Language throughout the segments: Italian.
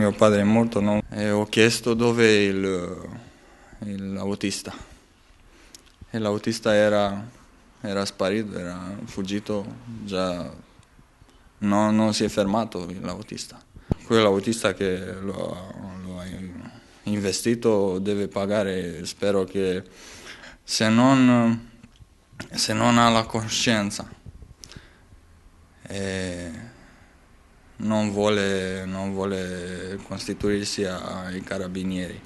mio padre è morto, no? E ho chiesto dove è l'autista. E l'autista era sparito, era fuggito, già non si è fermato l'autista. Quell'autista che lo ha investito deve pagare, spero che se non ha la coscienza e non vuole costituirsi ai carabinieri,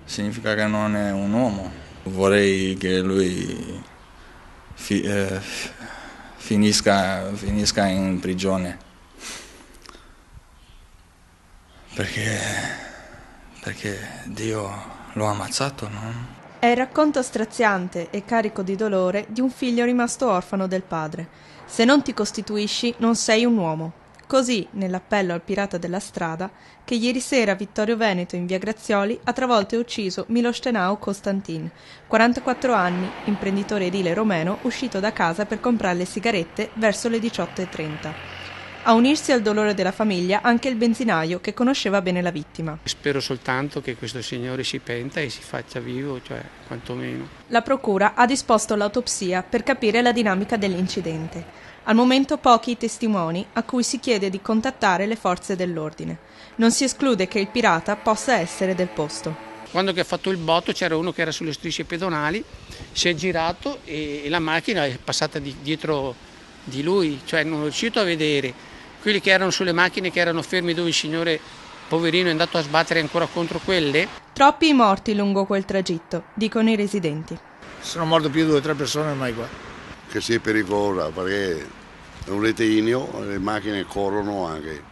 significa che non è un uomo. Vorrei che lui finisca in prigione perché Dio lo ha ammazzato, no? È il racconto straziante e carico di dolore di un figlio rimasto orfano del padre. Se non ti costituisci, non sei un uomo. Così, nell'appello al pirata della strada, che ieri sera a Vittorio Veneto in via Grazioli ha travolto e ucciso Miloš Tenau Constantin, 44 anni, imprenditore edile romeno uscito da casa per comprare le sigarette verso le 18:30. A unirsi al dolore della famiglia anche il benzinaio che conosceva bene la vittima. Spero soltanto che questo signore si penta e si faccia vivo, cioè quantomeno. La procura ha disposto l'autopsia per capire la dinamica dell'incidente. Al momento pochi i testimoni a cui si chiede di contattare le forze dell'ordine. Non si esclude che il pirata possa essere del posto. Quando che ha fatto il botto c'era uno che era sulle strisce pedonali, si è girato e la macchina è passata dietro di lui, cioè non è riuscito a vedere quelli che erano sulle macchine che erano fermi dove il signore poverino è andato a sbattere ancora contro quelle. Troppi i morti lungo quel tragitto, dicono i residenti. Sono morte più di 2 o 3 persone ormai qua. Che sia pericolosa perché è un rettilineo, le macchine corrono anche.